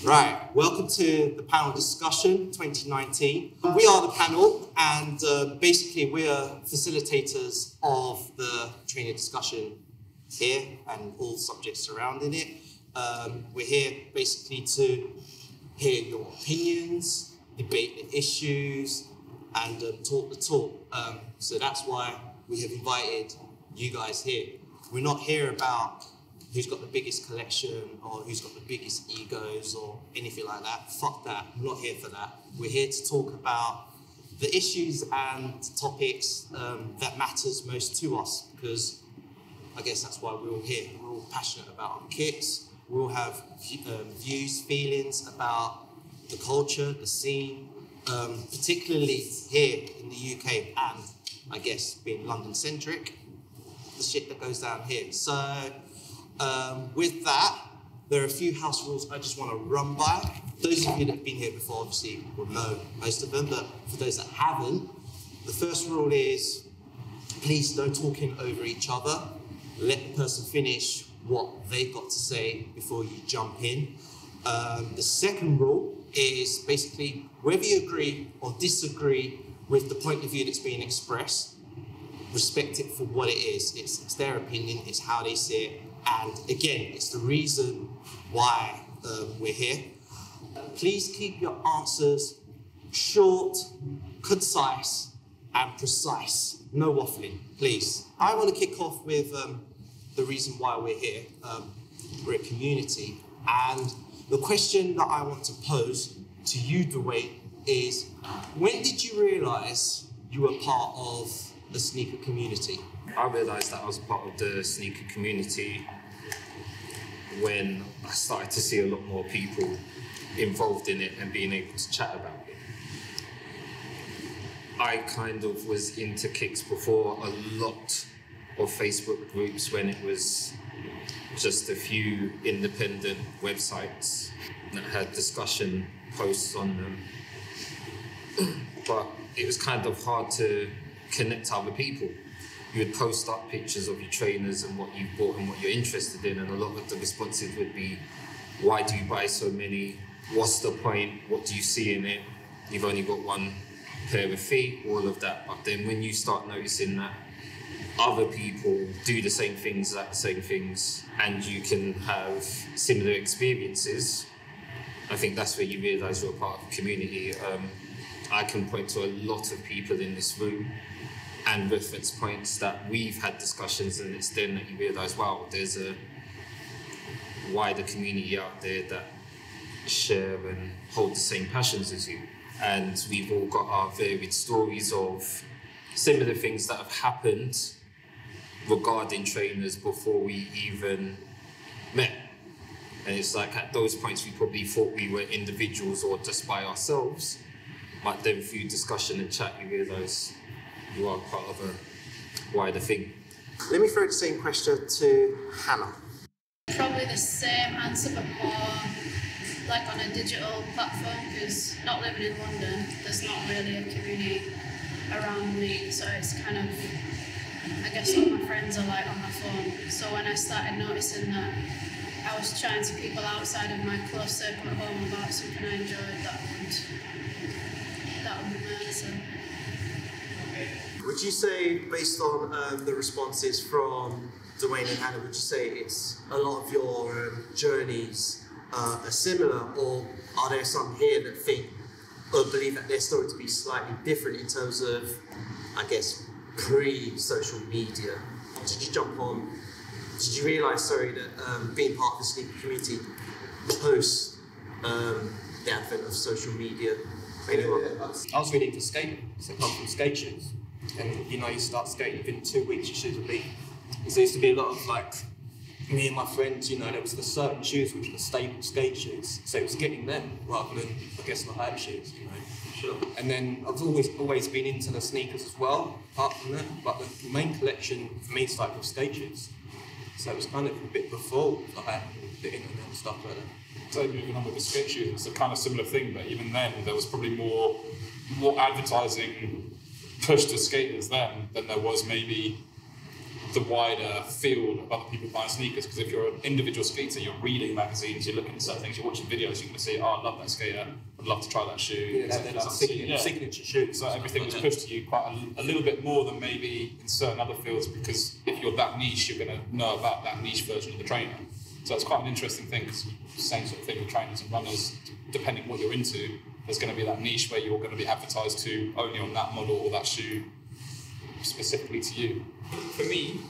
Right, welcome to the panel discussion 2019. We are the panel, and basically we are facilitators of the trainer discussion here and all subjects surrounding it. We're here basically to hear your opinions, debate the issues, and talk the talk. So that's why we have invited you guys here. We're not here about who's got the biggest collection or who's got the biggest egos or anything like that. Fuck that, we're not here for that. We're here to talk about the issues and topics that matters most to us, because I guess that's why we're all here. We're all passionate about our kits. We all have views, feelings about the culture, the scene, particularly here in the UK and I guess being London-centric, the shit that goes down here. So with that, there are a few house rules I just want to run by. Those of you that have been here before obviously will know most of them, but for those that haven't, the first rule is please no talking over each other. Let the person finish what they've got to say before you jump in. The second rule is basically whether you agree or disagree with the point of view that's being expressed, respect it for what it is. It's their opinion, it's how they see it. And again, it's the reason why we're here. Please keep your answers short, concise, and precise. No waffling, please. I want to kick off with the reason why we're here. We're a community. And the question that I want to pose to you, Dwayne, is when did you realise you were part of the sneaker community? I realised that I was part of the sneaker community when I started to see a lot more people involved in it and being able to chat about it. I kind of was into kicks before a lot of Facebook groups when it was just a few independent websites that had discussion posts on them. But it was kind of hard to connect to other people. You would post up pictures of your trainers and what you've bought and what you're interested in, and a lot of the responses would be, why do you buy so many? What's the point? What do you see in it? You've only got one pair of feet, all of that. But then when you start noticing that other people do the same things, like the same things, and you can have similar experiences, I think that's where you realise you're a part of a community. I can point to a lot of people in this room and reference points that we've had discussions, and it's then that you realise, wow, there's a wider community out there that share and hold the same passions as you. And we've all got our varied stories of similar things that have happened regarding trainers before we even met. And it's like at those points we probably thought we were individuals or just by ourselves, but then through discussion and chat you realise you are part of a wider thing. Let me throw the same question to Hannah. Probably the same answer, but more like on a digital platform, because not living in London, there's not really a community around me, so it's kind of, I guess all my friends are like on my phone. So when I started noticing that I was chatting to people outside of my close circle at home about something I enjoyed, that would be my answer. Would you say, based on the responses from Dwayne and Hannah, would you say it's a lot of your journeys are similar, or are there some here that think or believe that their story to be slightly different in terms of, I guess, pre-social media? Did you jump on, did you realise, that being part of the sneaker community post the advent of social media? I was really into skating, so I come from skate shoes. And you start skating within 2 weeks, your shoes will be. So there used to be a lot of me and my friends, there was the certain shoes which were the stable skate shoes. So it was getting them rather than, I guess, the hype shoes, Sure. And then I've always been into the sneakers as well, apart from that. But the main collection for me started with skate shoes. So it was kind of a bit before the hype and the internet and stuff like that. So moving on with the skate shoes, it's a kind of similar thing, but even then there was probably more advertising pushed to skaters then than there was maybe the wider field of other people buying sneakers. Because if you're an individual skater, you're reading magazines, you're looking at certain things, you're watching videos, you're going to see, oh, I love that skater, I'd love to try that shoe. Yeah, signature shoe. So everything was pushed to you quite a little bit more than maybe in certain other fields, because if you're that niche, you're going to know about that niche version of the trainer. So it's quite an interesting thing, because same sort of thing with trainers and runners, depending what you're into, there's going to be that niche where you're going to be advertised to only on that model or that shoe specifically to you. For me,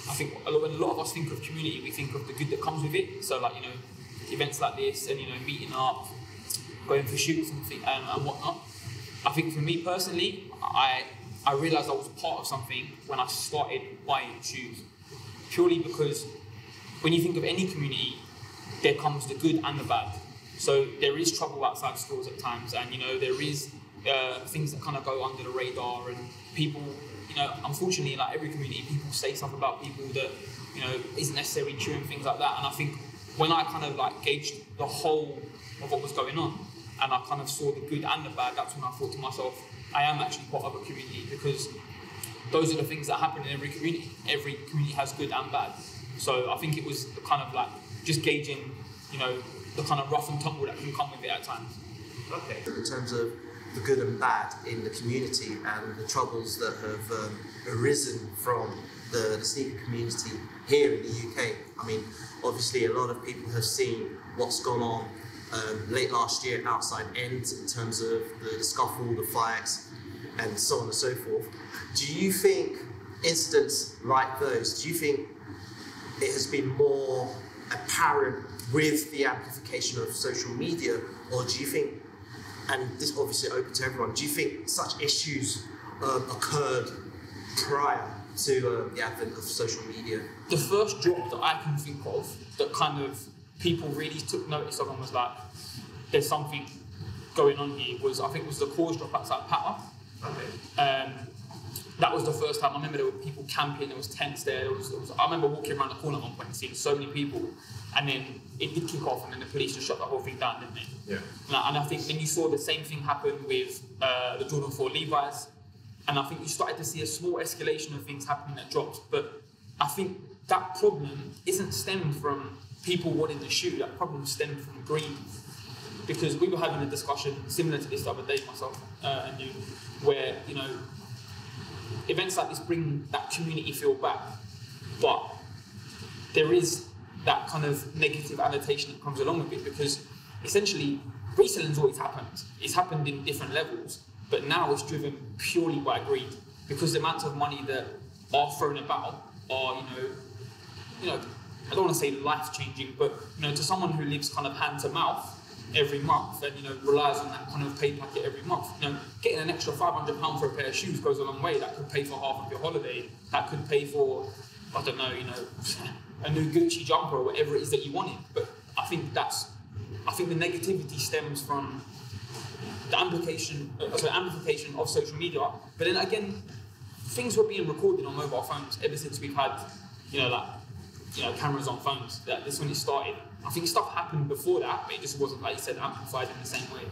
I think when a lot of us think of community, we think of the good that comes with it. So like, events like this and, meeting up, going for shoots and whatnot. I think for me personally, I realised I was part of something when I started buying shoes. Purely because when you think of any community, there comes the good and the bad. So there is trouble outside stores at times, and there is things that kind of go under the radar, and people, unfortunately, like every community, people say stuff about people that isn't necessarily true and things like that. And I think when I kind of like gauged the whole of what was going on, and I kind of saw the good and the bad, that's when I thought to myself, I am actually part of a community, because those are the things that happen in every community. Every community has good and bad. So I think it was kind of like just gauging, the kind of rough and tumble that can come with it at times. Okay. In terms of the good and bad in the community and the troubles that have arisen from the sneaker community here in the UK. I mean, obviously a lot of people have seen what's gone on late last year outside End in terms of the scuffle, the fights, and so on and so forth. Do you think incidents like those, do you think it has been more apparent with the amplification of social media, or do you think, and this is obviously open to everyone, do you think such issues occurred prior to the advent of social media? The first drop that I can think of that kind of people really took notice of and was like, there's something going on here, was the cause drop outside Pattern. Okay. That was the first time. I remember there were people camping, there was tents there. I remember walking around the corner at one point and seeing so many people, and then it did kick off, and then the police just shut the whole thing down, didn't they? Yeah. And I think then you saw the same thing happen with the Jordan 4 Levi's, and I think you started to see a small escalation of things happening that dropped. But I think that problem isn't stemmed from people wanting the shoe. That problem stemmed from greed. Because we were having a discussion similar to this the other day, myself and you, where, events like this bring that community feel back, but there is that kind of negative annotation that comes along with it, because essentially reselling's always happened. It's happened in different levels, but now it's driven purely by greed, because the amount of money that are thrown about are, I don't want to say life-changing, but to someone who lives kind of hand to mouth every month and relies on that kind of pay packet every month, getting an extra £500 for a pair of shoes goes a long way. That could pay for half of your holiday. That could pay for, I don't know, a new Gucci jumper or whatever it is that you wanted. But I think the negativity stems from the amplification of social media. But then again, things were being recorded on mobile phones ever since we've had, cameras on phones. That's when it started. I think stuff happened before that, but it just wasn't, like you said, amplified in the same way.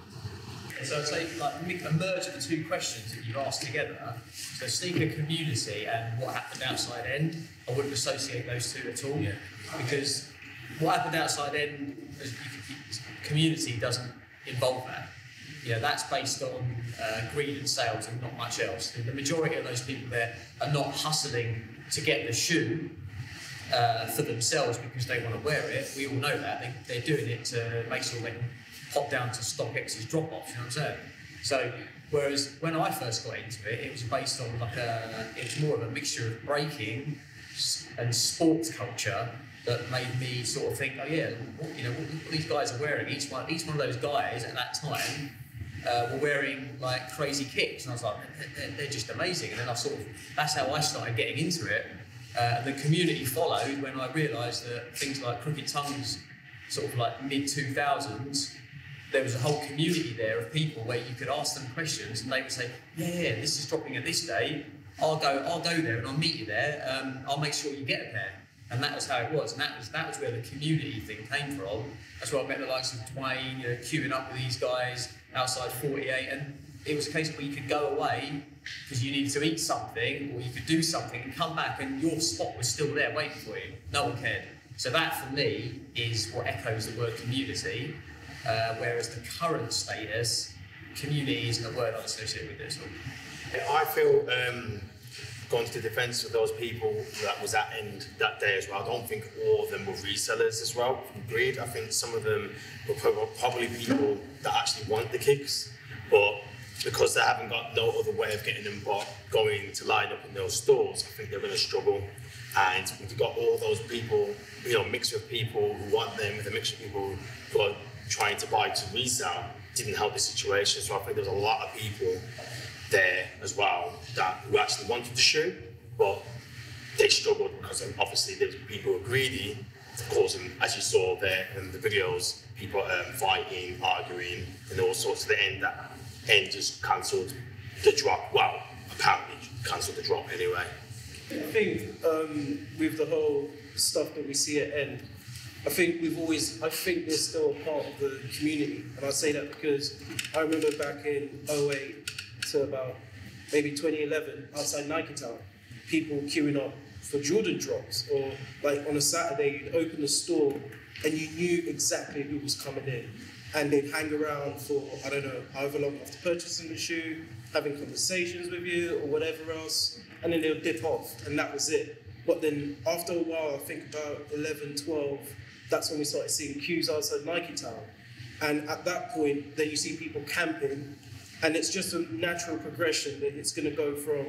So I'd say, a merge of the two questions that you've asked together, so sneaker community and what happened outside End, I wouldn't associate those two at all. Yeah. Because what happened outside End, community doesn't involve that. That's based on greed and sales and not much else. The majority of those people there are not hustling to get the shoe for themselves because they want to wear it. We all know that. They're doing it to make sure they can pop down to StockX's drop-off, you know what I'm saying? So, whereas when I first got into it, it was based on it was more of a mixture of breaking and sports culture that made me sort of think, oh yeah, what these guys are wearing. Each one of those guys at that time were wearing like crazy kicks, and I was like, they're just amazing. And then that's how I started getting into it. The community followed when I realised that things like Crooked Tongues, sort of like mid-2000s, there was a whole community there of people where you could ask them questions and they would say, yeah, this is dropping at this day, I'll go there and I'll meet you there, I'll make sure you get a pair. And that was how it was, and that was where the community thing came from. That's where I met the likes of Dwayne, queuing up with these guys outside 48, and it was a case where you could go away because you needed to eat something, or you could do something and come back and your spot was still there waiting for you. No one cared. So that for me is what echoes the word community, whereas the current status, community isn't a word I'd associate with it at all. I feel going to the defence of those people that was at end that day as well. I don't think all of them were resellers as well from greed. I think some of them were probably people that actually want the kicks, but because they haven't got no other way of getting them but going to line up in those stores, I think they're going to struggle. And we've got all those people, you know, mixed with people who want them, with a mixture of people who are trying to buy to resell, didn't help the situation. So I think there's a lot of people there as well who actually wanted the shoe, but they struggled because obviously there's people who are greedy, causing, as you saw there in the videos, people fighting, arguing, and all sorts. To the end, that end just cancelled the drop. Well, apparently cancelled the drop anyway. I think with the whole stuff that we see at end, I think they're still a part of the community, and I say that because I remember back in 2008 to about maybe 2011 outside Nike Town, people queuing up for Jordan drops, or like on a Saturday you'd open the store and you knew exactly who was coming in, and they'd hang around for, I don't know, however long after purchasing the shoe, having conversations with you or whatever else, and then they'll dip off, and that was it. But then after a while, I think about 11, 12, that's when we started seeing queues outside Nike Town. And at that point, then you see people camping, and it's just a natural progression that it's going to go from,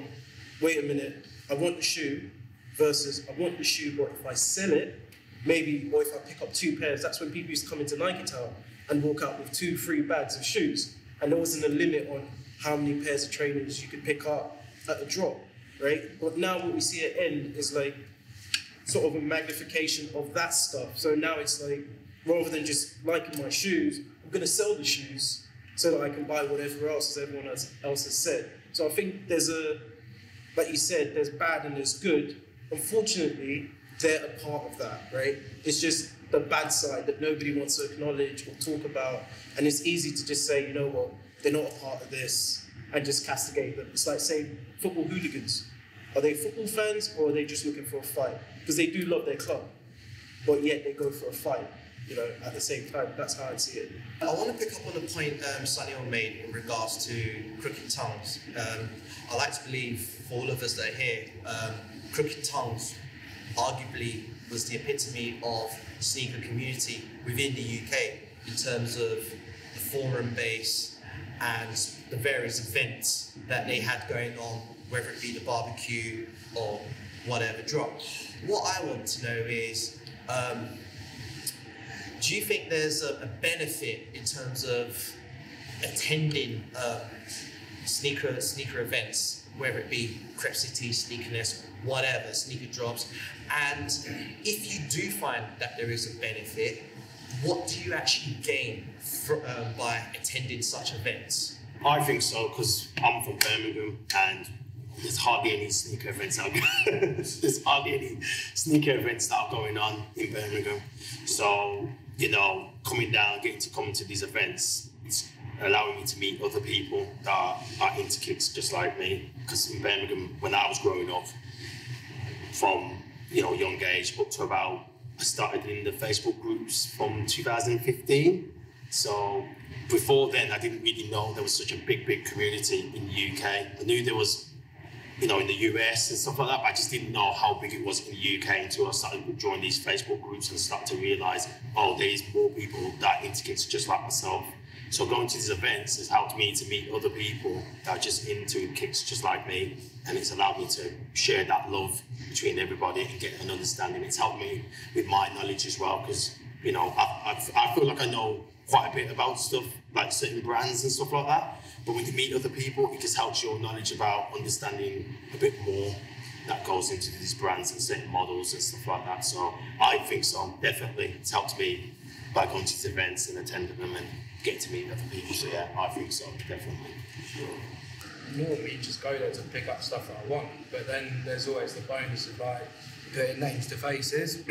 wait a minute, I want the shoe, versus I want the shoe, but if I sell it, maybe, or if I pick up 2 pairs, that's when people used to come into Nike Town and walk out with 2, 3 bags of shoes. And there wasn't a limit on how many pairs of trainers you could pick up at a drop, right? But now what we see at end is like sort of a magnification of that stuff. So now it's like, rather than just liking my shoes, I'm going to sell the shoes so that I can buy whatever else, as everyone else has said. So I think there's like you said, there's bad and there's good. Unfortunately, they're a part of that, right? It's just the bad side that nobody wants to acknowledge or talk about. And it's easy to just say, you know what, they're not a part of this, and just castigate them. It's like saying football hooligans. Are they football fans, or are they just looking for a fight? Because they do love their club, but yet they go for a fight, you know, at the same time. That's how I see it. I want to pick up on the point Sunil made in regards to Crooked Tongues. I like to believe, for all of us that are here, Crooked Tongues arguably was the epitome of the sneaker community within the UK in terms of the forum base and the various events that they had going on, whether it be the barbecue or whatever drop. What I want to know is, do you think there's a benefit in terms of attending sneaker events, whether it be Crep City, Sneakerness, whatever, sneaker drops, and if you do find that there is a benefit, what do you actually gain by attending such events? I think so, because I'm from Birmingham and there's hardly any sneaker events that are going on in Birmingham. So, you know, coming down, getting to come to these events, it's allowing me to meet other people that are into kicks just like me. Because in Birmingham, when I was growing up, from, you know, young age up to about, I started in the Facebook groups from 2015. So before then, I didn't really know there was such a big community in the UK. I knew there was, you know, in the US and stuff like that, but I just didn't know how big it was in the UK until I started to join these Facebook groups and start to realise, oh, there's more people that are into kicks just like myself. So going to these events has helped me to meet other people that are just into kicks just like me, and it's allowed me to share that love between everybody and get an understanding. It's helped me with my knowledge as well, because, you know, I feel like I know quite a bit about stuff, like certain brands and stuff like that, but when you meet other people, it just helps your knowledge about understanding a bit more that goes into these brands and certain models and stuff like that. So I think so, definitely. It's helped me by going to these events and attending them and get to meet other people. So yeah, I think so, definitely. Normally just go there to pick up stuff that I want, but then there's always the bonus of like putting names to faces,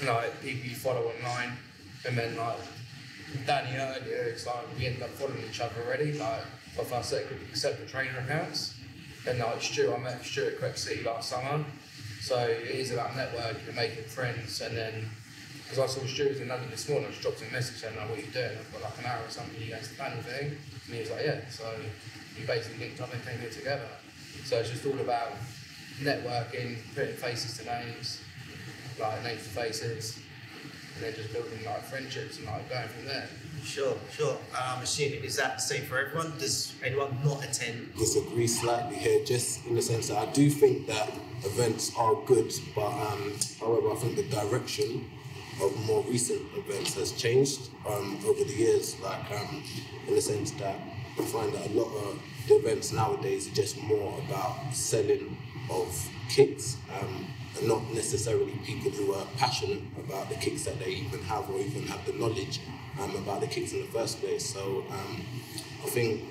like people you follow online, and then like Danny earlier, it's like we ended up following each other already, like off our separate trainer accounts. And like Stu, I met Stu at Crep City last summer. So it is about networking and making friends. And then, because I saw Stu was in London this morning, I just dropped him a message saying, like, what are you doing? I've got like an hour or something, you guys the panel thing. And he was like, yeah. So we basically linked up and came here together. So it's just all about networking, putting faces to names, like names to faces, and then just building like friendships and like going from there. Sure. I'm assuming, is that the same for everyone? Does anyone not attend? Disagree slightly here, just in the sense that I do think that events are good, but however, I think the direction of more recent events has changed over the years. Like in the sense that I find that a lot of the events nowadays are just more about selling of kits. And not necessarily people who are passionate about the kicks that they even have or even have the knowledge about the kicks in the first place. So I think,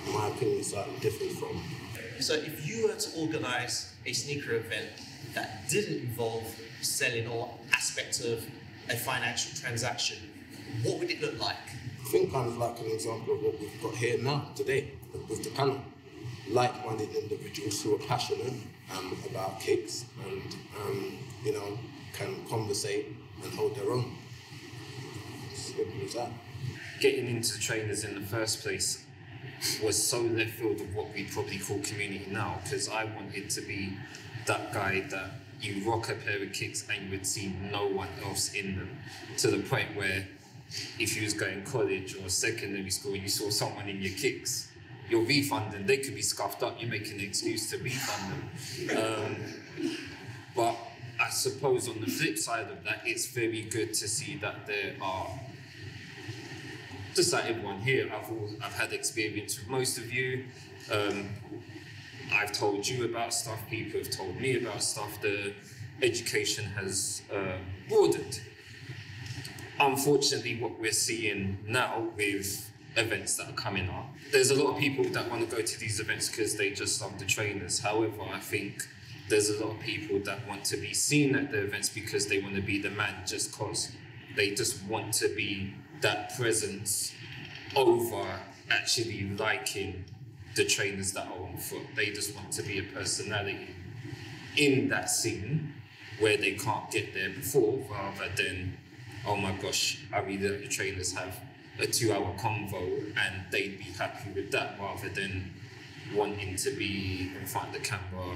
in my opinion, it's slightly different from. So if you were to organise a sneaker event that didn't involve selling or aspect of a financial transaction, what would it look like? I think kind of like an example of what we've got here now, today, with the panel. Like-minded individuals who are passionate about kicks and can conversate and hold their own. Simple as that. Getting into trainers in the first place was so left field of what we probably call community now, because I wanted to be that guy that you rock a pair of kicks and you would see no one else in them, to the point where if you was going college or secondary school and you saw someone in your kicks, you're refunding, they could be scuffed up, you're making an excuse to refund them. But I suppose on the flip side of that, it's very good to see that there are, just like everyone here, I've had experience with most of you. I've told you about stuff, people have told me about stuff, the education has broadened. Unfortunately, what we're seeing now with events that are coming up, there's a lot of people that want to go to these events because they just love the trainers. However, I think there's a lot of people that want to be seen at the events because they want to be the man just cause. They just want to be that presence over actually liking the trainers that are on foot. They just want to be a personality in that scene where they can't get there before, rather than, oh my gosh, I really like the trainers have a 2-hour convo and they'd be happy with that, rather than wanting to be in front of the camera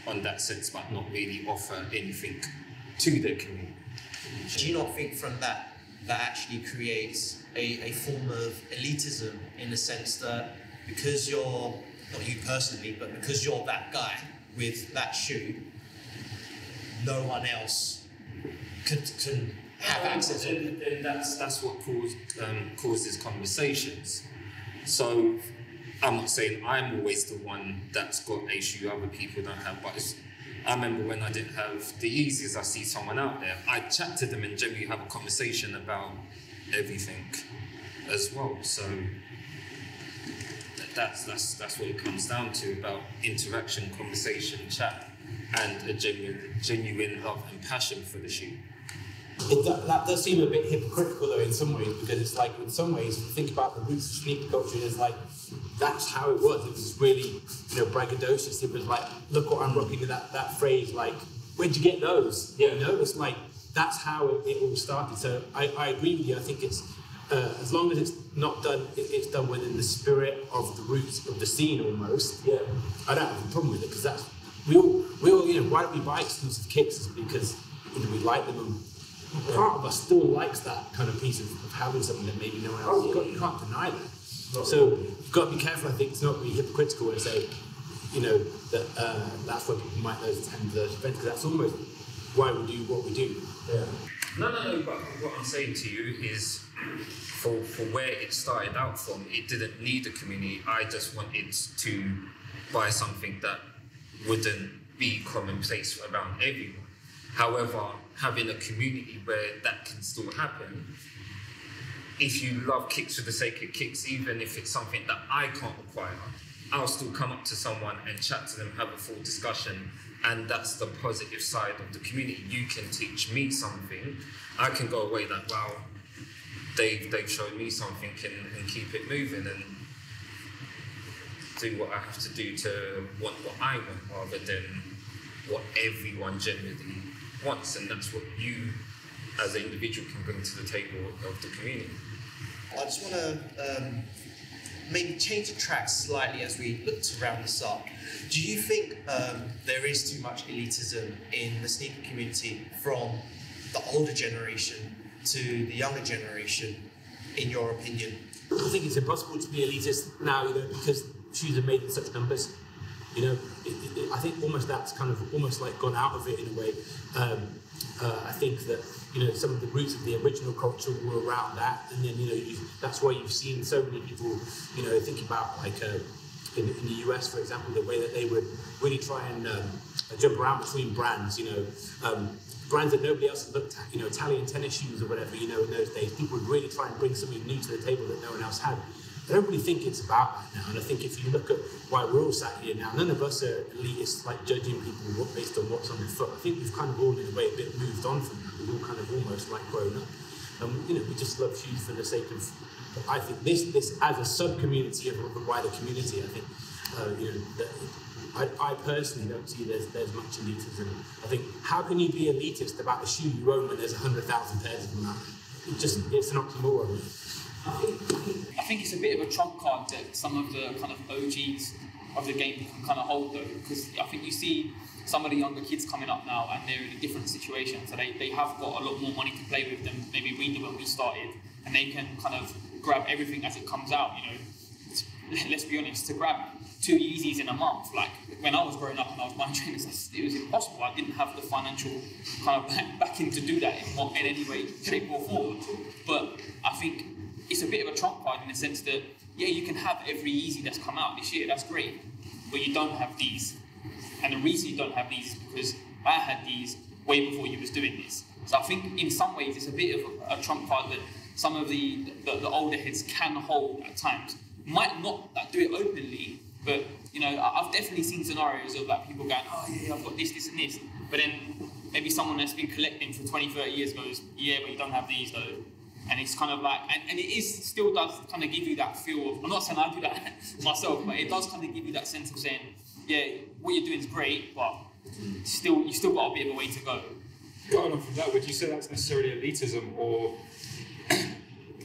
on that sense but not really offer anything to their community. Do you not think from that actually creates a form of elitism, in the sense that because you're, not you personally, but because you're that guy with that shoe, no one else can have access to it? And that's what causes conversations. So I'm not saying I'm always the one that's got a shoe other people don't have, but I remember when I didn't have the Yeezys, I see someone out there, I chat to them and generally have a conversation about everything as well. So that's what it comes down to, about interaction, conversation, chat, and a genuine love and passion for the shoe. That does seem a bit hypocritical though in some ways, because it's like, in some ways, if you think about the roots of sneaker culture, it's like, that's how it was. It was really, braggadocious. It was like, look what I'm rocking, that phrase, like, where'd you get those? Yeah. It's like, that's how it all started. So I agree with you. I think it's, as long as it's not done, it's done within the spirit of the roots of the scene almost. Yeah. I don't have a problem with it, because that's, we all, why don't we buy exclusive kicks? Is because we like them, and part of us still likes that kind of piece of having something that maybe no one else has. You can't deny that. So you've got to be careful. I think it's not really hypocritical to say, that that's why people might attend those events, because that's almost why we do what we do. Yeah. No, but what I'm saying to you is, for where it started out from, it didn't need a community. I just wanted to buy something that wouldn't be commonplace around everyone. However, having a community where that can still happen, if you love kicks for the sake of kicks, even if it's something that I can't acquire, I'll still come up to someone and chat to them, have a full discussion, and that's the positive side of the community. You can teach me something, I can go away like, wow, they've shown me something and keep it moving and do what I have to do to want what I want rather than what everyone generally wants, and that's what you as an individual can bring to the table of the community. I just want to maybe change the track slightly as we look to round this up. Do you think there is too much elitism in the sneaker community from the older generation to the younger generation, in your opinion? I think it's impossible to be elitist now, because shoes are made in such numbers. I think almost that's kind of almost like gone out of it in a way. I think that some of the roots of the original culture were around that, and then that's why you've seen so many people think about like in the US, for example, the way that they would really try and jump around between brands. Brands that nobody else had looked at, Italian tennis shoes or whatever. In those days, people would really try and bring something new to the table that no one else had. I don't really think it's about that now, and I think if you look at why we're all sat here now, none of us are elitists, like judging people based on what's on their foot. I think we've kind of all, in a way, a bit moved on from that. We've all kind of almost like grown up. We just love shoes for the sake of. I think this as a sub-community of the wider community. I think I personally don't see there's much elitism. I think how can you be elitist about a shoe you own when there's 100,000 pairs of them out there? It's an oxymoron. I think it's a bit of a trump card that some of the kind of OGs of the game can kind of hold, though, because I think you see some of the younger kids coming up now and they're in a different situation, so they have got a lot more money to play with than maybe we did when we started, and they can kind of grab everything as it comes out. Let's be honest, to grab 2 Yeezys in a month, like when I was growing up and I was buying trainers, it was impossible. I didn't have the financial kind of backing to do that in any way, shape or form. But I think it's a bit of a trump card in the sense that, yeah, you can have every Yeezy that's come out this year, that's great, but you don't have these. And the reason you don't have these is because I had these way before you was doing this. So I think in some ways it's a bit of a trump card that some of the older heads can hold at times. Might not do it openly, but I've definitely seen scenarios of like people going, oh yeah, I've got this, this and this, but then maybe someone that's been collecting for 20, 30 years goes, yeah, but you don't have these though. And it's kind of like, and it still does kind of give you that feel of, I'm not saying I do that myself, but it does kind of give you that sense of saying, yeah, what you're doing is great, but you still got a bit of a way to go. Going on from that, would you say that's necessarily elitism, or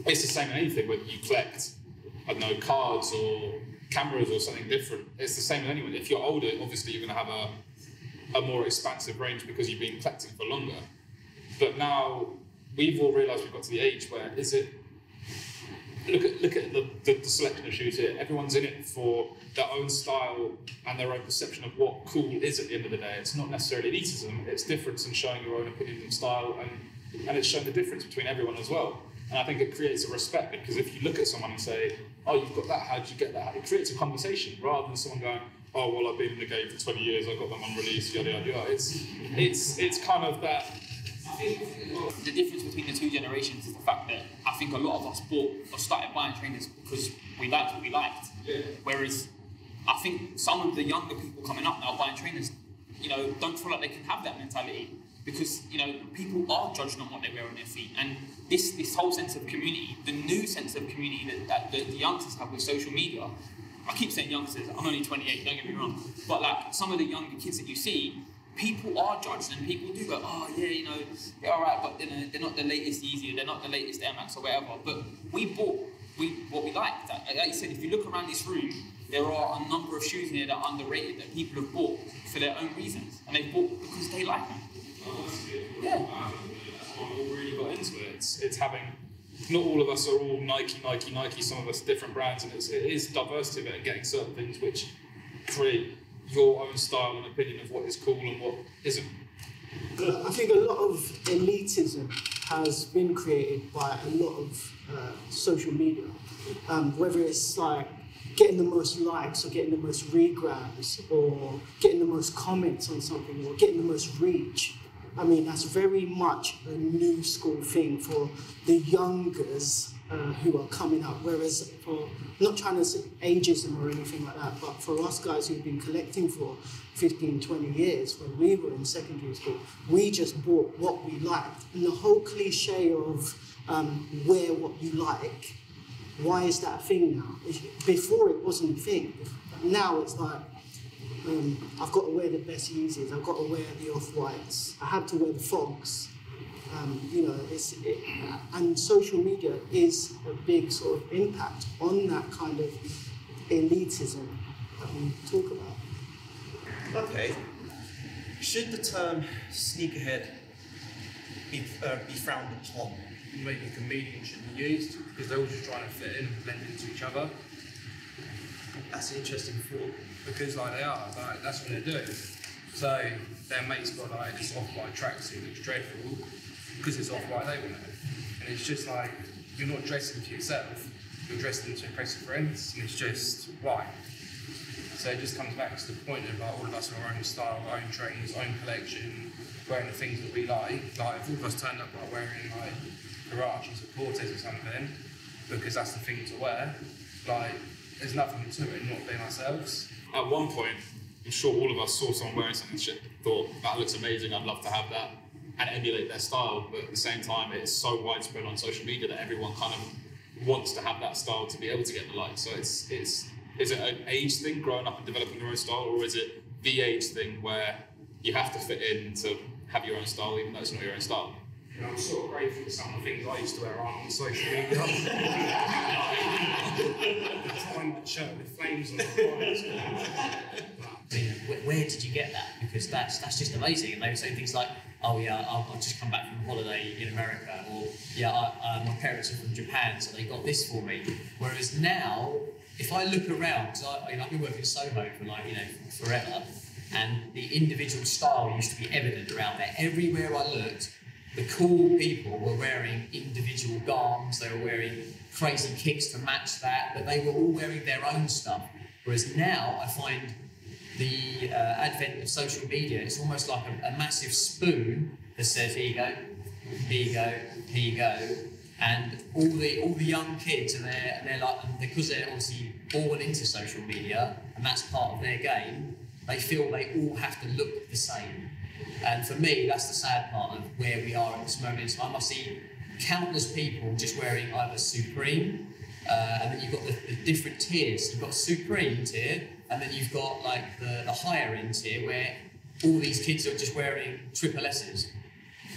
it's the same in anything, whether you collect, I don't know, cards or cameras or something different? It's the same with anyone. If you're older, obviously you're going to have a more expansive range because you've been collecting for longer. But now we've all realised we've got to the age where look at the selection of shoes here. Everyone's in it for their own style and their own perception of what cool is at the end of the day. It's not necessarily elitism, it's difference and showing your own opinion and style, and it's showing the difference between everyone as well. And I think it creates a respect, because if you look at someone and say, oh, you've got that, how did you get that? It creates a conversation rather than someone going, oh, well, I've been in the game for 20 years, I got them unreleased, yada, yada, yada. It's kind of that. The difference between the two generations is the fact that I think a lot of us bought or started buying trainers because we liked what we liked. Yeah. Whereas I think some of the younger people coming up now buying trainers, don't feel like they can have that mentality, because people are judging on what they wear on their feet, and this whole sense of community, the new sense of community that the youngsters have with social media. I keep saying youngsters, I'm only 28, don't get me wrong, but like some of the younger kids that you see, people are judged, and people do go, oh yeah, they're alright, but they're not the latest Yeezy, they're not the latest Air Max or whatever. But we bought what we liked. Like you said, if you look around this room, there are a number of shoes in here that are underrated that people have bought for their own reasons, and they've bought because they like them. Yeah. That's what we all really got into it. It's having, not all of us are all Nike, some of us different brands, and it is diversity of it and getting certain things which create your own style and opinion of what is cool and what isn't. I think a lot of elitism has been created by a lot of social media, whether it's like getting the most likes or getting the most regrams or getting the most comments on something or getting the most reach. I mean, that's very much a new school thing for the youngers who are coming up, whereas for, not trying to say ageism or anything like that, but for us guys who've been collecting for 15, 20 years, when we were in secondary school, we just bought what we liked. And the whole cliche of wear what you like. Why is that a thing now? Before it wasn't a thing. Now it's like, I've got to wear the best Yeezys, I've got to wear the Off-Whites, I have to wear the Fogs. You know, and social media is a big sort of impact on that kind of elitism that we talk about. Okay. Should the term sneakerhead be frowned upon? Maybe comedians should be used because they're all just trying to fit in and blend into each other. That's an interesting thought. Because like they are, like that's what they do. So their mate's got like this off-white tracksuit that's dreadful because it's off-white, they want it. And it's just like, you're not dressing for yourself, you're dressing to impress your friends, and it's just why. So it just comes back to the point of like all of us have our own style, our own trainers, own collection, wearing the things that we like. Like if all of us turned up like wearing like Huaraches or Cortez or something, because that's the thing to wear, like there's nothing to it, not being ourselves. At one point, I'm sure all of us saw someone wearing something shit, thought that looks amazing, I'd love to have that, and emulate their style. But at the same time, it's so widespread on social media that everyone kind of wants to have that style to be able to get the likes. So is it an age thing, growing up and developing your own style, or is it the age thing where you have to fit in to have your own style, even though it's not your own style? You know, I'm sort of grateful for some of the things I used to wear on social media. The time shirt with flames on the front. I mean, where did you get that? Because that's just amazing. And they would say things like, oh yeah, I've just come back from holiday in America, or yeah, my parents are from Japan, so they got this for me. Whereas now, if I look around, because I've been working Soho for like, forever, and the individual style used to be evident around there. Everywhere I looked, the cool people were wearing individual garms, they were wearing crazy kicks to match that, but they were all wearing their own stuff. Whereas now I find the advent of social media, it's almost like a massive spoon that says, here you go, here you go, here you go. And all the young kids, and they're like, because they're obviously born into social media, and that's part of their game, they feel they all have to look the same. And for me, that's the sad part of where we are at this moment in time. I see countless people just wearing either Supreme, and then you've got the different tiers. You've got Supreme tier, and then you've got like the higher end tier where all these kids are just wearing triple S's.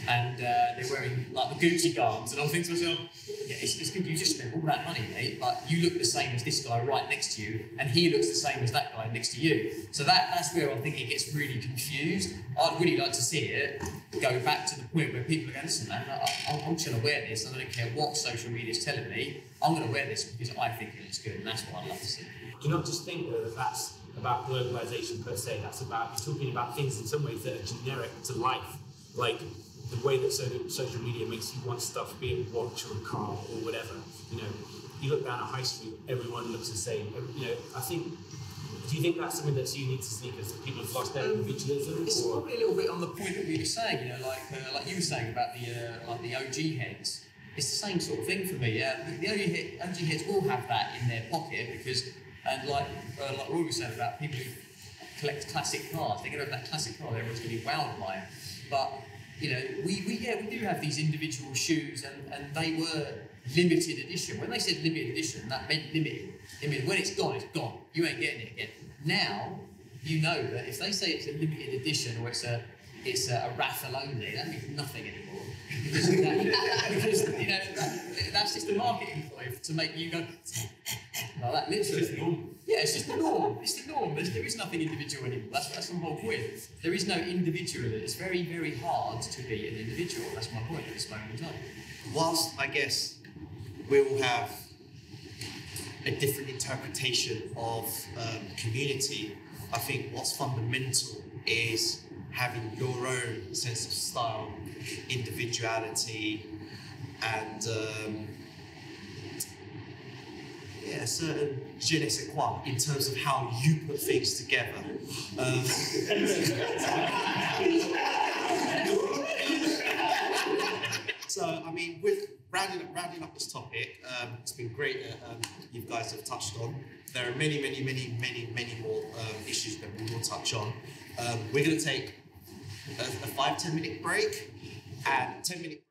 And they're wearing like the Gucci garms, and I think to myself, yeah, it's good you just spent all that money, mate, but you look the same as this guy right next to you, and he looks the same as that guy next to you. So that's where I think it gets really confused. I'd really like to see it go back to the point where people are going, listen man, I'm just going to wear this, I don't care what social media is telling me, I'm going to wear this because I think it looks good, and that's what I'd love to see. Do you not just think though that that's about globalization per se, that's about, you're talking about things in some ways that are generic to life, like the way that social media makes you want stuff, be it a watch or a car or whatever. You look down a high street, everyone looks the same. I think, do you think that's something that's unique to sneakers, that people have lost their individualism? It's probably a little bit on the point that we were saying, like you were saying about the OG heads. It's the same sort of thing for me. The OG heads will have that in their pocket because, and like Roy was saying about people who collect classic cars, they're going to have that classic car, everyone's going to be wowed by it. But we do have these individual shoes, and they were limited edition. When they said limited edition, that meant limited. I mean, when it's gone, it's gone. You ain't getting it again. Now, you know that if they say it's a limited edition or it's a raffle only, that means nothing anymore. Because that's just a marketing ploy to make you go like that. Literally, yeah, it's just the norm. It's the norm. There is nothing individual anymore. That's the whole point. There is no individual. It's very, very hard to be an individual. That's my point at this moment in time. Whilst I guess we will have a different interpretation of community, I think what's fundamental is having your own sense of style, individuality, and a certain je ne sais quoi in terms of how you put things together. So, I mean, with rounding up this topic, it's been great you guys have touched on. There are many more issues that we will touch on. We're going to take a 5-10 minute break, and 10 minutes